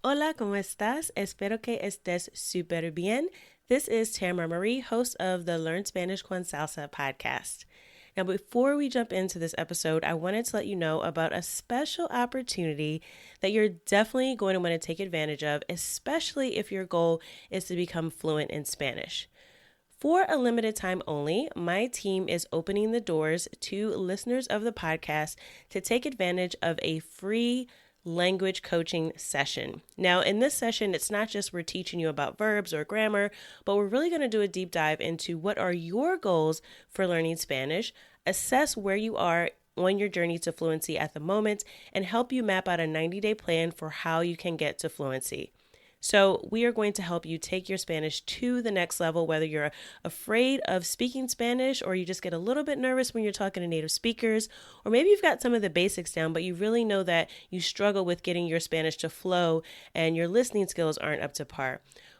Hola, ¿cómo estás? Espero que estés súper bien. This is Tamara Marie, host of the Learn Spanish con Salsa podcast. Now, before we jump into this episode, I wanted to let you know about a special opportunity that you're definitely going to want to take advantage of, especially if your goal is to become fluent in Spanish. For a limited time only, my team is opening the doors to listeners of the podcast to take advantage of a free language coaching session. Now, in this session, it's not just we're teaching you about verbs or grammar, but we're really going to do a deep dive into what are your goals for learning Spanish, assess where you are on your journey to fluency at the moment, and help you map out a 90-day plan for how you can get to fluency. So we are going to help you take your Spanish to the next level, whether you're afraid of speaking Spanish or you just get a little bit nervous when you're talking to native speakers, or maybe you've got some of the basics down, but you really know that you struggle with getting your Spanish to flow and your listening skills aren't up to par.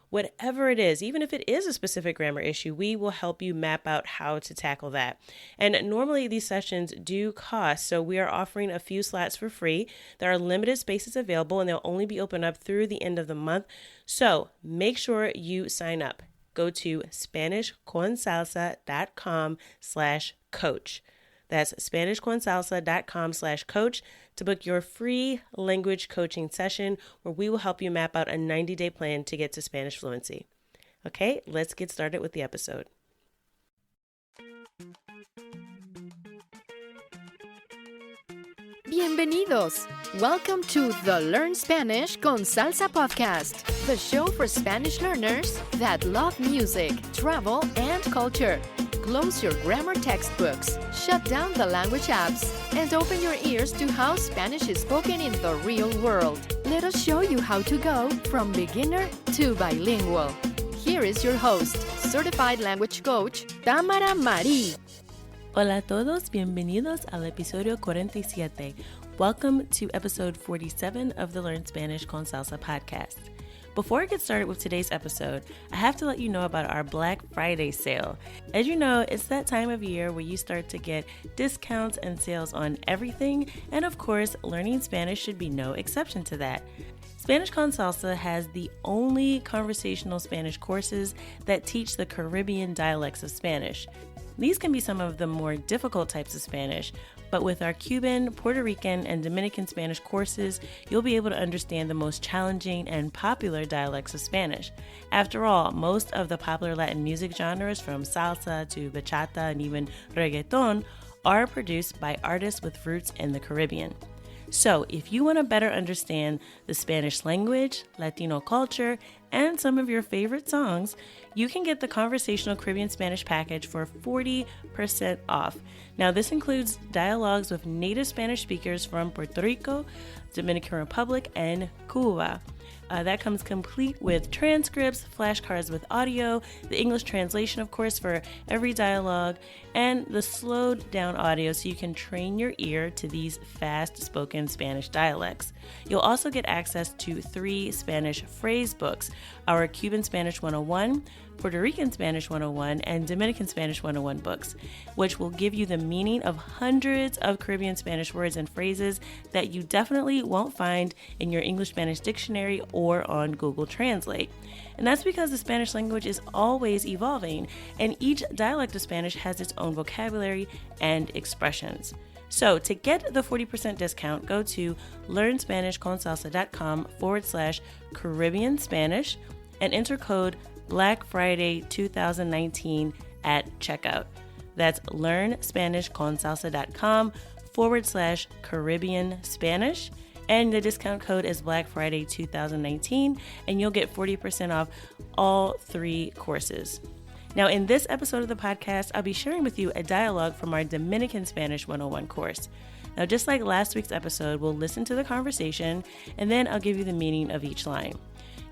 Whatever it is, even if it is a specific grammar issue, we will help you map out how to tackle that. And normally these sessions do cost, so we are offering a few slots for free. There are limited spaces available and they'll only be open up through the end of the month. So make sure you sign up. Go to SpanishConSalsa.com/coach. That's SpanishConSalsa.com/coach to book your free language coaching session where we will help you map out a 90-day plan to get to Spanish fluency. Okay, let's get started with the episode. Bienvenidos! Welcome to the Learn Spanish con Salsa podcast, the show for Spanish learners that love music, travel, and culture. Close your grammar textbooks, shut down the language apps, and open your ears to how Spanish is spoken in the real world. Let us show you how to go from beginner to bilingual. Here is your host, certified language coach, Tamara Marie. Hola a todos, bienvenidos al episodio 47. Welcome to episode 47 of the Learn Spanish con Salsa podcast. Before I get started with today's episode, I have to let you know about our Black Friday sale. As you know, it's that time of year where you start to get discounts and sales on everything, and of course, learning Spanish should be no exception to that. Spanish Con Salsa has the only conversational Spanish courses that teach the Caribbean dialects of Spanish. These can be some of the more difficult types of Spanish, but with our Cuban, Puerto Rican, and Dominican Spanish courses, you'll be able to understand the most challenging and popular dialects of Spanish. After all, most of the popular Latin music genres, from salsa to bachata and even reggaeton, are produced by artists with roots in the Caribbean. So, if you want to better understand the Spanish language, Latino culture, and some of your favorite songs, you can get the Conversational Caribbean Spanish package for 40% off. Now, this includes dialogues with native Spanish speakers from Puerto Rico, Dominican Republic, and Cuba. That comes complete with transcripts, flashcards with audio, the English translation, of course, for every dialogue, and the slowed down audio so you can train your ear to these fast-spoken Spanish dialects. You'll also get access to 3 Spanish phrase books, our Cuban Spanish 101, Puerto Rican Spanish 101, and Dominican Spanish 101 books, which will give you the meaning of hundreds of Caribbean Spanish words and phrases that you definitely won't find in your English-Spanish dictionary or on Google Translate. And that's because the Spanish language is always evolving, and each dialect of Spanish has its own vocabulary and expressions. So to get the 40% discount, go to learnspanishconsalsa.com/Caribbean Spanish and enter code Black Friday 2019 at checkout. That's learnspanishconsalsa.com/Caribbean Spanish. And the discount code is Black Friday 2019, and you'll get 40% off all 3 courses. Now, in this episode of the podcast, I'll be sharing with you a dialogue from our Dominican Spanish 101 course. Now, just like last week's episode, we'll listen to the conversation, and then I'll give you the meaning of each line.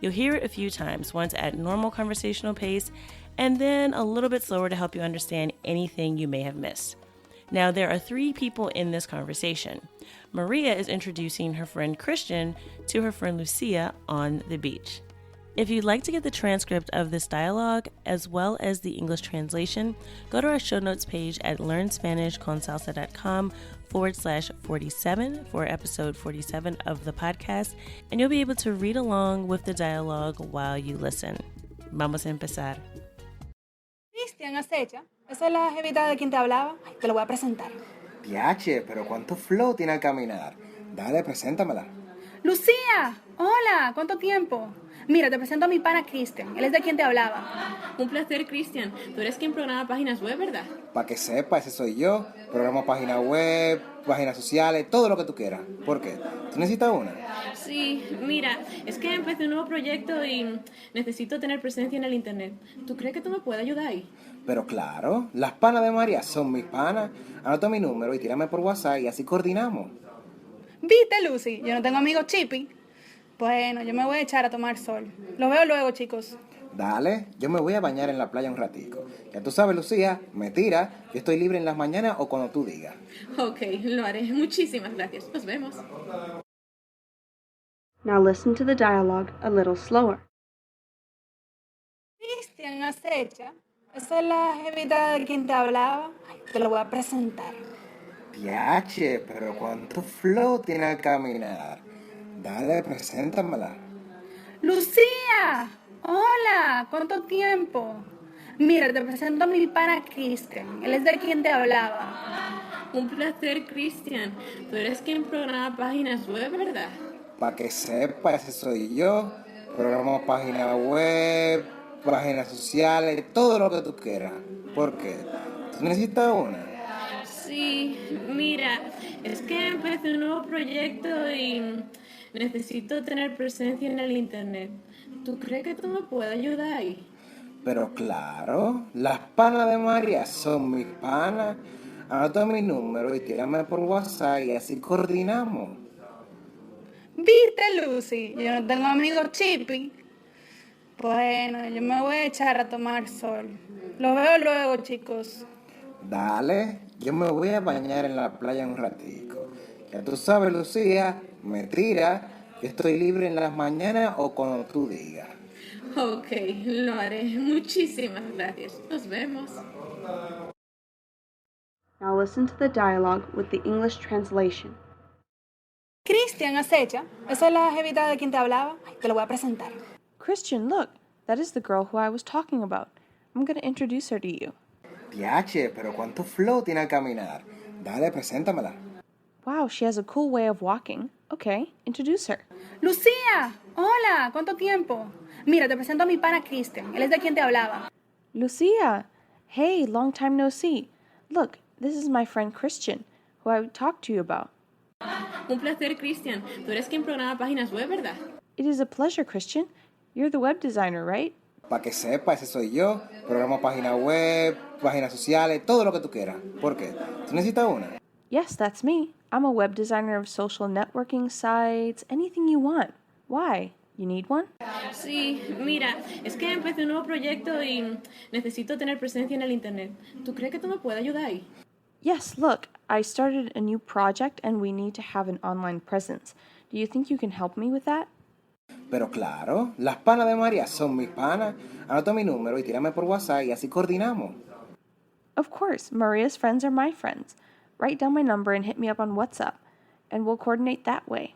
You'll hear it a few times, once at normal conversational pace, and then a little bit slower to help you understand anything you may have missed. Now, there are 3 people in this conversation. Maria is introducing her friend Christian to her friend Lucia on the beach. If you'd like to get the transcript of this dialogue, as well as the English translation, go to our show notes page at learnspanishconsalsa.com/47 for episode 47 of the podcast, and you'll be able to read along with the dialogue while you listen. Vamos a empezar. Cristian, acecha. Esa es la jevita de quien te hablaba. Ay, te lo voy a presentar. Diache, pero cuánto flow tiene al caminar. Dale, preséntamela. Lucía, hola, ¿cuánto tiempo? Mira, te presento a mi pana Cristian. Él es de quien te hablaba. Un placer, Cristian. Tú eres quien programa páginas web, ¿verdad? Para que sepa, ese soy yo. Programo páginas web, páginas sociales, todo lo que tú quieras. ¿Por qué? ¿Tú necesitas una? Sí, mira, es que empecé un nuevo proyecto y necesito tener presencia en el internet. ¿Tú crees que tú me puedes ayudar ahí? Pero claro, las panas de María son mis panas. Anota mi número y tírame por WhatsApp y así coordinamos. ¿Viste, Lucy? Yo no tengo amigos chippy. Bueno, yo me voy a echar a tomar sol. Los veo luego, chicos. Dale, yo me voy a bañar en la playa un ratico. Ya tú sabes, Lucía, me tira. Yo estoy libre en las mañanas o cuando tú digas. Ok, lo haré. Muchísimas gracias. Nos vemos. Now listen to the dialogue a little slower. Cristian, acecha. Esa es la jevita de quien te hablaba. Ay, te lo voy a presentar. Diache, pero cuánto flow tiene al caminar. Dale, preséntamela. Lucía, hola, ¿cuánto tiempo? Mira, te presento a mi pana Cristian. Él es de quien te hablaba. Un placer, Cristian. Tú eres quien programa páginas web, ¿verdad? Para que sepa, ese soy yo. Programo páginas web, páginas sociales, todo lo que tú quieras. ¿Por qué? ¿Tú necesitas una? Sí, mira, es que empecé un nuevo proyecto y necesito tener presencia en el internet. ¿Tú crees que tú me puedes ayudar ahí? Pero claro, las panas de María son mis panas. Anota mi número y tírame por WhatsApp y así coordinamos. ¿Viste, Lucy? Yo no tengo amigos chippy. Bueno, yo me voy a echar a tomar sol. Los veo luego, chicos. Dale, yo me voy a bañar en la playa un ratico. Ya tú sabes, Lucía, me tira. Yo estoy libre en las mañanas o cuando tú digas. Ok, lo haré. Muchísimas gracias. Nos vemos. Now listen to the dialogue with the English translation. Cristian, acecha. Esa es la jevita de quien te hablaba. Ay, te lo voy a presentar. Christian, look, that is the girl who I was talking about. I'm going to introduce her to you. Diache, pero cuánto flow tiene al caminar. Dale, preséntamela. Wow, she has a cool way of walking. Okay, introduce her. Lucía, hola, ¿cuánto tiempo? Mira, te presento a mi pana Cristian. Él es de quien te hablaba. Lucia, hey, long time no see. Look, this is my friend Christian, who I talked to you about. Un placer, Cristian. Tú eres quien programa páginas web, ¿verdad? It is a pleasure, Christian. You're the web designer, right? Para que sepa, ese soy yo. Programo páginas web, páginas sociales, todo lo que tú quieras. ¿Por qué? ¿Tú necesitas una? Yes, that's me. I'm a web designer of social networking sites, anything you want. Why? You need one? Sí, mira, es que empecé un nuevo proyecto y necesito tener presencia en el internet. ¿Tú crees que tú me puedes ayudar ahí? Yes, look, I started a new project and we need to have an online presence. Do you think you can help me with that? Pero claro, las panas de María son mis panas. Anota mi número y tírame por WhatsApp y así coordinamos. Of course, Maria's friends are my friends. Write down my number and hit me up on WhatsApp, and we'll coordinate that way.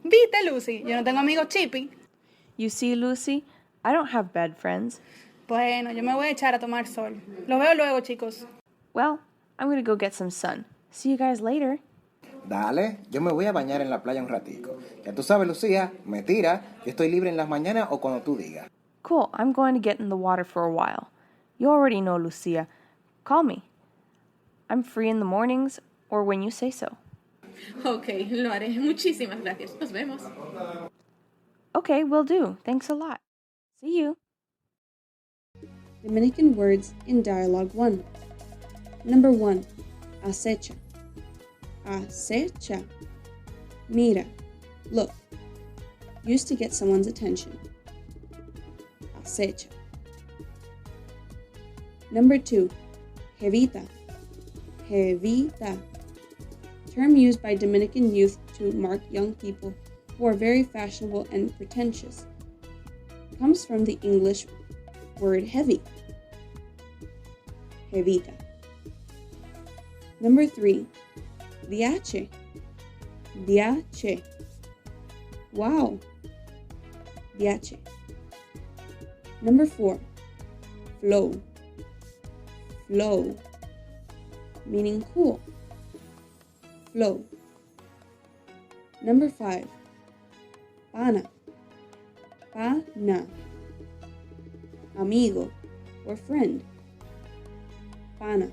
¿Viste, Lucy? Yo no tengo amigos chippy. You see, Lucy, I don't have bed friends. Bueno, yo me voy a echar a tomar sol. Los veo luego, chicos. Well, I'm going to go get some sun. See you guys later. Dale, yo me voy a bañar en la playa un ratico. Ya tú sabes, Lucía, me tira. Yo estoy libre en las mañanas o cuando tú digas. Cool, I'm going to get in the water for a while. You already know, Lucia. Call me. I'm free in the mornings or when you say so. Ok, lo haré. Muchísimas gracias. Nos vemos. Okay, will do. Thanks a lot. See you. Dominican words in Dialogue 1. Number 1. Acecha. Acecha. Mira. Look. Used to get someone's attention. Acecha. Number 2. Jevita. Jevita. Term used by Dominican youth to mark young people who are very fashionable and pretentious. comes from the English word heavy. Jevita. Number 3, DH. DH. Wow. DH. Number 4, flow. Flow. Meaning cool. Flow. Number 5, pana. Pana. Amigo or friend. Pana.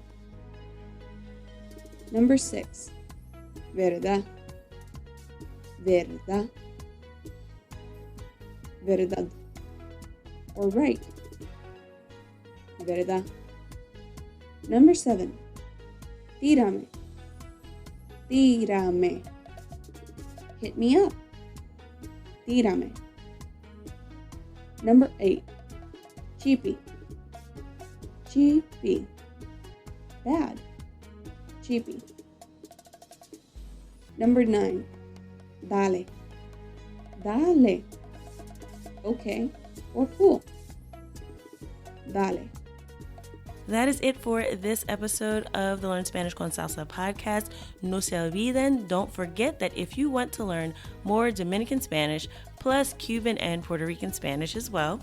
Number 6, verdad. Verdad. Verdad. Or right. Verdad. Number 7, tírame. Tírame. Hit me up. Tírame. Number 8, cheapy. Cheapy. Bad. Cheapy. Number 9, dale. Dale. Okay. Or cool. Dale. That is it for this episode of the Learn Spanish con Salsa podcast. No se olviden, don't forget that if you want to learn more Dominican Spanish, plus Cuban and Puerto Rican Spanish as well,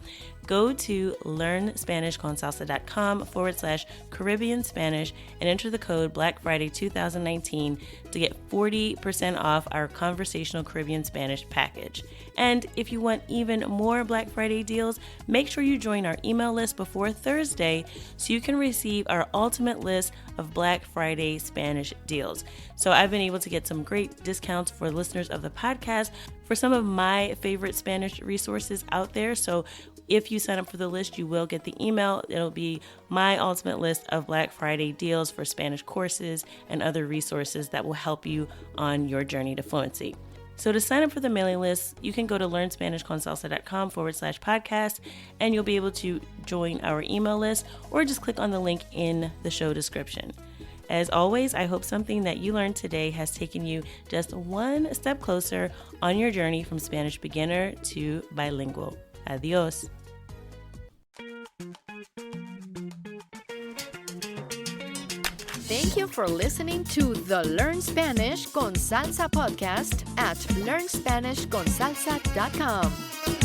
go to learnspanishconsalsa.com/Caribbean Spanish and enter the code Black Friday 2019 to get 40% off our Conversational Caribbean Spanish package. And if you want even more Black Friday deals, make sure you join our email list before Thursday so you can receive our ultimate list of Black Friday Spanish deals. So I've been able to get some great discounts for listeners of the podcast for some of my favorite Spanish resources out there. So if you sign up for the list, you will get the email. It'll be my ultimate list of Black Friday deals for Spanish courses and other resources that will help you on your journey to fluency. So to sign up for the mailing list, you can go to learnspanishconsalsa.com/podcast and you'll be able to join our email list or just click on the link in the show description. As always, I hope something that you learned today has taken you just one step closer on your journey from Spanish beginner to bilingual. Adios. Thank you for listening to the Learn Spanish con Salsa podcast at learnspanishconsalsa.com.